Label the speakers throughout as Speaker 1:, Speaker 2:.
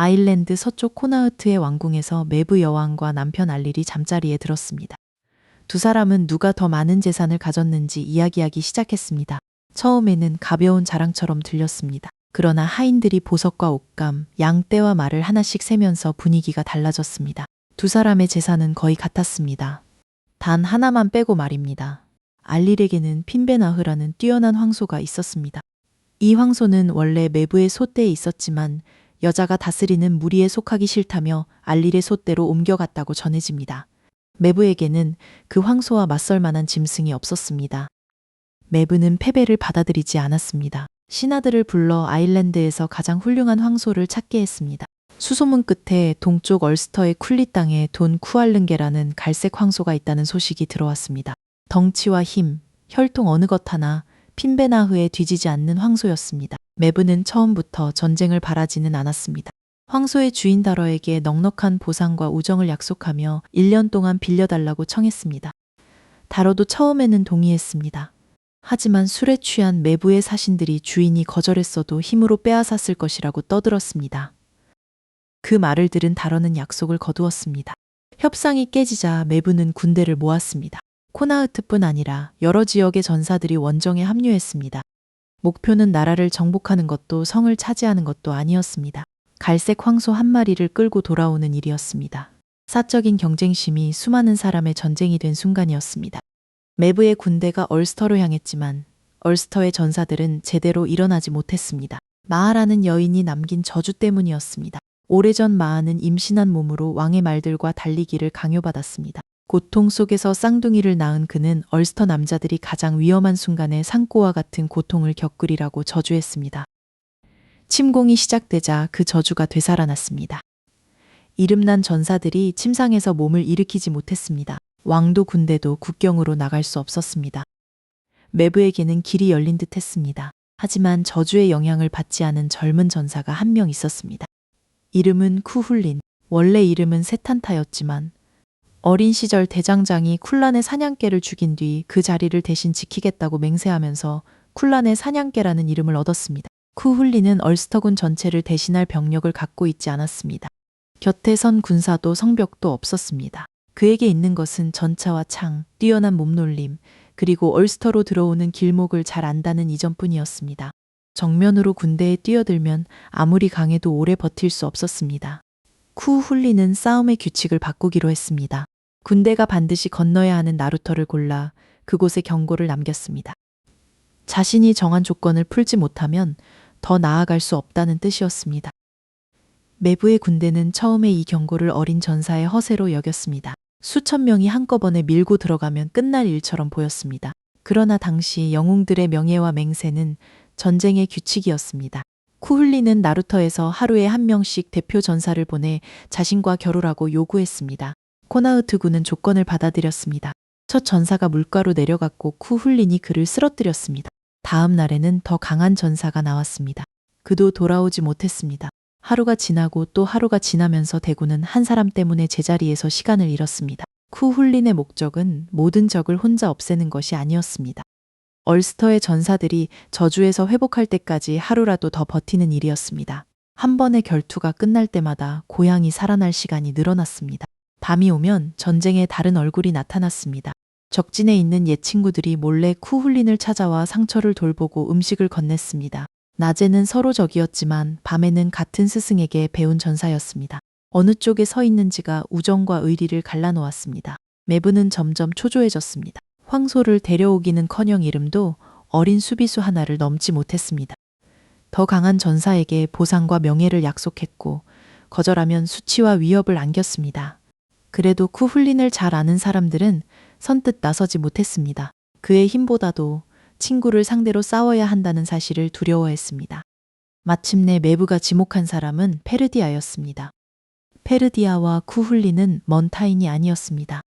Speaker 1: 아일랜드 서쪽 코나흐트의 왕궁에서 메브 여왕과 남편 알릴이 잠자리에 들었습니다. 두 사람은 누가 더 많은 재산을 가졌는지 이야기하기 시작했습니다. 처음에는 가벼운 자랑처럼 들렸습니다. 그러나 하인들이 보석과 옷감, 양떼와 말을 하나씩 세면서 분위기가 달라졌습니다. 두 사람의 재산은 거의 같았습니다. 단 하나만 빼고 말입니다. 알릴에게는 핀베나흐라는 뛰어난 황소가 있었습니다. 이 황소는 원래 메브의 소떼에 있었지만 여자가 다스리는 무리에 속하기 싫다며 알릴의 소떼로 옮겨갔다고 전해집니다. 메브에게는 그 황소와 맞설 만한 짐승이 없었습니다. 메브는 패배를 받아들이지 않았습니다. 신하들을 불러 아일랜드에서 가장 훌륭한 황소를 찾게 했습니다. 수소문 끝에 동쪽 얼스터의 쿨리 땅에 돈 쿠알른게라는 갈색 황소가 있다는 소식이 들어왔습니다. 덩치와 힘, 혈통 어느 것 하나 핀베나흐에 뒤지지 않는 황소였습니다. 메브는 처음부터 전쟁을 바라지는 않았습니다. 황소의 주인 다러에게 넉넉한 보상과 우정을 약속하며 1년 동안 빌려달라고 청했습니다. 다러도 처음에는 동의했습니다. 하지만 술에 취한 메브의 사신들이 주인이 거절했어도 힘으로 빼앗았을 것이라고 떠들었습니다. 그 말을 들은 다러는 약속을 거두었습니다. 협상이 깨지자 메브는 군대를 모았습니다. 코나흐트뿐 아니라 여러 지역의 전사들이 원정에 합류했습니다. 목표는 나라를 정복하는 것도 성을 차지하는 것도 아니었습니다. 갈색 황소 한 마리를 끌고 돌아오는 일이었습니다. 사적인 경쟁심이 수많은 사람의 전쟁이 된 순간이었습니다. 메브의 군대가 얼스터로 향했지만 얼스터의 전사들은 제대로 일어나지 못했습니다. 마하라는 여인이 남긴 저주 때문이었습니다. 오래전 마하는 임신한 몸으로 왕의 말들과 달리기를 강요받았습니다. 고통 속에서 쌍둥이를 낳은 그는 얼스터 남자들이 가장 위험한 순간에 산고와 같은 고통을 겪으리라고 저주했습니다. 침공이 시작되자 그 저주가 되살아났습니다. 이름난 전사들이 침상에서 몸을 일으키지 못했습니다. 왕도 군대도 국경으로 나갈 수 없었습니다. 메브에게는 길이 열린 듯 했습니다. 하지만 저주의 영향을 받지 않은 젊은 전사가 한 명 있었습니다. 이름은 쿠훌린. 원래 이름은 세탄타였지만 어린 시절 대장장이 쿨란의 사냥개를 죽인 뒤 그 자리를 대신 지키겠다고 맹세하면서 쿨란의 사냥개라는 이름을 얻었습니다. 쿠훌린은 얼스터군 전체를 대신할 병력을 갖고 있지 않았습니다. 곁에 선 군사도 성벽도 없었습니다. 그에게 있는 것은 전차와 창, 뛰어난 몸놀림, 그리고 얼스터로 들어오는 길목을 잘 안다는 이점뿐이었습니다. 정면으로 군대에 뛰어들면 아무리 강해도 오래 버틸 수 없었습니다. 쿠훌린은 싸움의 규칙을 바꾸기로 했습니다. 군대가 반드시 건너야 하는 나루터를 골라 그곳에 경고를 남겼습니다. 자신이 정한 조건을 풀지 못하면 더 나아갈 수 없다는 뜻이었습니다. 메브의 군대는 처음에 이 경고를 어린 전사의 허세로 여겼습니다. 수천 명이 한꺼번에 밀고 들어가면 끝날 일처럼 보였습니다. 그러나 당시 영웅들의 명예와 맹세는 전쟁의 규칙이었습니다. 쿠훌린은 나루터에서 하루에 한 명씩 대표 전사를 보내 자신과 결혼하고 요구했습니다. 코나흐트군은 조건을 받아들였습니다. 첫 전사가 물가로 내려갔고 쿠훌린이 그를 쓰러뜨렸습니다. 다음 날에는 더 강한 전사가 나왔습니다. 그도 돌아오지 못했습니다. 하루가 지나고 또 하루가 지나면서 대군은 한 사람 때문에 제자리에서 시간을 잃었습니다. 쿠훌린의 목적은 모든 적을 혼자 없애는 것이 아니었습니다. 얼스터의 전사들이 저주에서 회복할 때까지 하루라도 더 버티는 일이었습니다. 한 번의 결투가 끝날 때마다 고향이 살아날 시간이 늘어났습니다. 밤이 오면 전쟁의 다른 얼굴이 나타났습니다. 적진에 있는 옛 친구들이 몰래 쿠훌린을 찾아와 상처를 돌보고 음식을 건넸습니다. 낮에는 서로 적이었지만 밤에는 같은 스승에게 배운 전사였습니다. 어느 쪽에 서 있는지가 우정과 의리를 갈라놓았습니다. 메브는 점점 초조해졌습니다. 황소를 데려오기는커녕 이름도 어린 수비수 하나를 넘지 못했습니다. 더 강한 전사에게 보상과 명예를 약속했고 거절하면 수치와 위협을 안겼습니다. 그래도 쿠훌린을 잘 아는 사람들은 선뜻 나서지 못했습니다. 그의 힘보다도 친구를 상대로 싸워야 한다는 사실을 두려워했습니다. 마침내 메브가 지목한 사람은 페르디아였습니다. 페르디아와 쿠훌린은 먼 타인이 아니었습니다.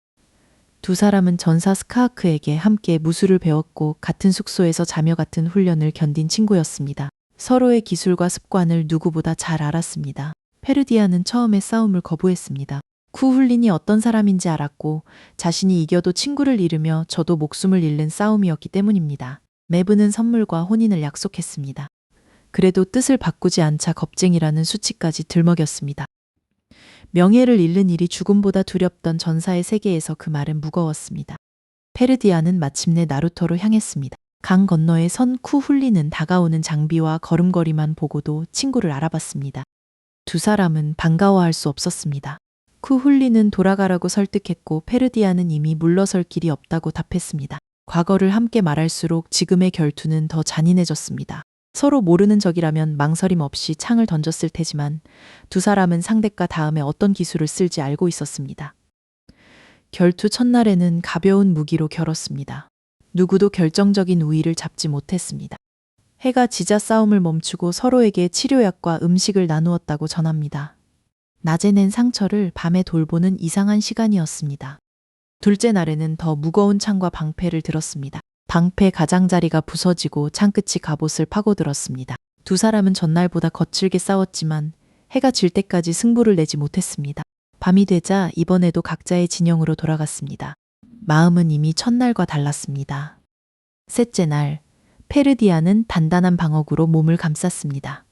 Speaker 1: 두 사람은 전사 스카하크에게 함께 무술을 배웠고 같은 숙소에서 자며 같은 훈련을 견딘 친구였습니다. 서로의 기술과 습관을 누구보다 잘 알았습니다. 페르디아는 처음에 싸움을 거부했습니다. 쿠훌린이 어떤 사람인지 알았고 자신이 이겨도 친구를 잃으며 저도 목숨을 잃는 싸움이었기 때문입니다. 메브는 선물과 혼인을 약속했습니다. 그래도 뜻을 바꾸지 않자 겁쟁이라는 수치까지 들먹였습니다. 명예를 잃는 일이 죽음보다 두렵던 전사의 세계에서 그 말은 무거웠습니다. 페르디아는 마침내 나루토로 향했습니다. 강 건너에 선 쿠훌리는 다가오는 장비와 걸음걸이만 보고도 친구를 알아봤습니다. 두 사람은 반가워할 수 없었습니다. 쿠훌리는 돌아가라고 설득했고 페르디아는 이미 물러설 길이 없다고 답했습니다. 과거를 함께 말할수록 지금의 결투는 더 잔인해졌습니다. 서로 모르는 적이라면 망설임 없이 창을 던졌을 테지만 두 사람은 상대가 다음에 어떤 기술을 쓸지 알고 있었습니다. 결투 첫날에는 가벼운 무기로 겨뤘습니다. 누구도 결정적인 우위를 잡지 못했습니다. 해가 지자 싸움을 멈추고 서로에게 치료약과 음식을 나누었다고 전합니다. 낮에 낸 상처를 밤에 돌보는 이상한 시간이었습니다. 둘째 날에는 더 무거운 창과 방패를 들었습니다. 방패 가장자리가 부서지고 창끝이 갑옷을 파고들었습니다. 두 사람은 전날보다 거칠게 싸웠지만 해가 질 때까지 승부를 내지 못했습니다. 밤이 되자 이번에도 각자의 진영으로 돌아갔습니다. 마음은 이미 첫날과 달랐습니다. 셋째 날, 페르디아는 단단한 방어구로 몸을 감쌌습니다.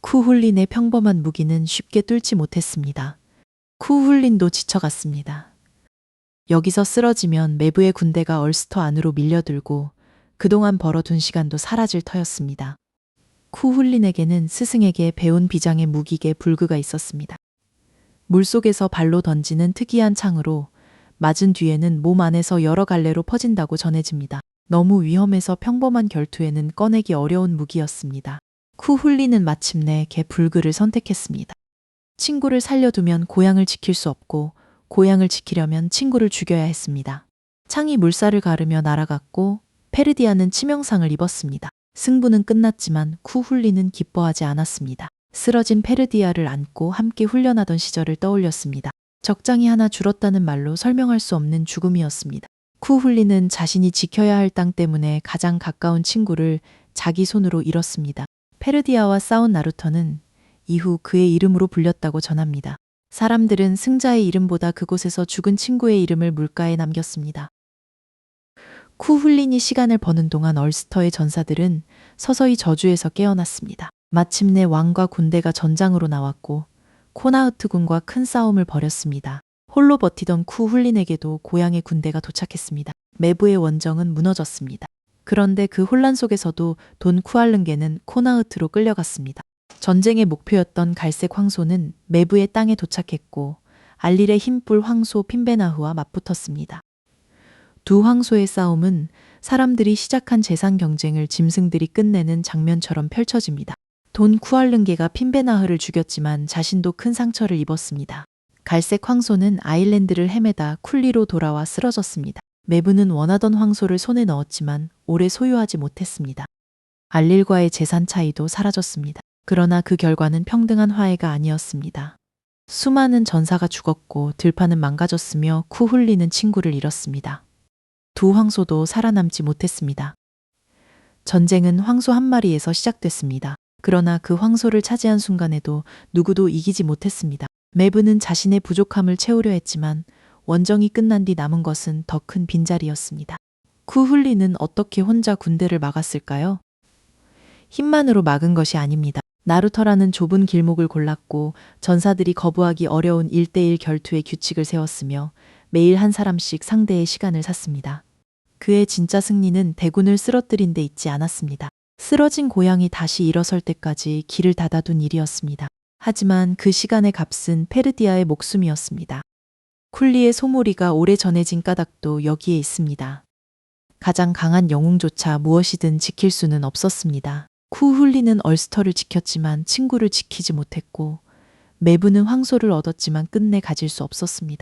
Speaker 1: 쿠훌린의 평범한 무기는 쉽게 뚫지 못했습니다. 쿠훌린도 지쳐갔습니다. 여기서 쓰러지면 매부의 군대가 얼스터 안으로 밀려들고 그동안 벌어둔 시간도 사라질 터였습니다. 쿠훌린에게는 스승에게 배운 비장의 무기계 불그가 있었습니다. 물속에서 발로 던지는 특이한 창으로 맞은 뒤에는 몸 안에서 여러 갈래로 퍼진다고 전해집니다. 너무 위험해서 평범한 결투에는 꺼내기 어려운 무기였습니다. 쿠훌리는 마침내 개 불그를 선택했습니다. 친구를 살려두면 고향을 지킬 수 없고 고향을 지키려면 친구를 죽여야 했습니다. 창이 물살을 가르며 날아갔고 페르디아는 치명상을 입었습니다. 승부는 끝났지만 쿠훌리는 기뻐하지 않았습니다. 쓰러진 페르디아를 안고 함께 훈련하던 시절을 떠올렸습니다. 적장이 하나 줄었다는 말로 설명할 수 없는 죽음이었습니다. 쿠훌리는 자신이 지켜야 할 땅 때문에 가장 가까운 친구를 자기 손으로 잃었습니다. 페르디아와 싸운 나루토는 이후 그의 이름으로 불렸다고 전합니다. 사람들은 승자의 이름보다 그곳에서 죽은 친구의 이름을 물가에 남겼습니다. 쿠훌린이 시간을 버는 동안 얼스터의 전사들은 서서히 저주에서 깨어났습니다. 마침내 왕과 군대가 전장으로 나왔고 코나흐트군과 큰 싸움을 벌였습니다. 홀로 버티던 쿠훌린에게도 고향의 군대가 도착했습니다. 매부의 원정은 무너졌습니다. 그런데 그 혼란 속에서도 돈 쿠알른게는 코나흐트로 끌려갔습니다. 전쟁의 목표였던 갈색 황소는 매부의 땅에 도착했고 알릴의 흰뿔 황소 핀베나흐와 맞붙었습니다. 두 황소의 싸움은 사람들이 시작한 재산 경쟁을 짐승들이 끝내는 장면처럼 펼쳐집니다. 돈 쿠알른게가 핀베나흐를 죽였지만 자신도 큰 상처를 입었습니다. 갈색 황소는 아일랜드를 헤매다 쿨리로 돌아와 쓰러졌습니다. 매부는 원하던 황소를 손에 넣었지만 오래 소유하지 못했습니다. 알릴과의 재산 차이도 사라졌습니다. 그러나 그 결과는 평등한 화해가 아니었습니다. 수많은 전사가 죽었고 들판은 망가졌으며 쿠훌리는 친구를 잃었습니다. 두 황소도 살아남지 못했습니다. 전쟁은 황소 한 마리에서 시작됐습니다. 그러나 그 황소를 차지한 순간에도 누구도 이기지 못했습니다. 매부는 자신의 부족함을 채우려 했지만 원정이 끝난 뒤 남은 것은 더 큰 빈자리였습니다. 쿠훌리는 어떻게 혼자 군대를 막았을까요? 힘만으로 막은 것이 아닙니다. 나루터라는 좁은 길목을 골랐고 전사들이 거부하기 어려운 1대1 결투의 규칙을 세웠으며 매일 한 사람씩 상대의 시간을 샀습니다. 그의 진짜 승리는 대군을 쓰러뜨린 데 있지 않았습니다. 쓰러진 고향이 다시 일어설 때까지 길을 닫아둔 일이었습니다. 하지만 그 시간의 값은 페르디아의 목숨이었습니다. 쿨리의 소몰이가 오래 전해진 까닭도 여기에 있습니다. 가장 강한 영웅조차 무엇이든 지킬 수는 없었습니다. 쿠훌리는 얼스터를 지켰지만 친구를 지키지 못했고 매부는 황소를 얻었지만 끝내 가질 수 없었습니다.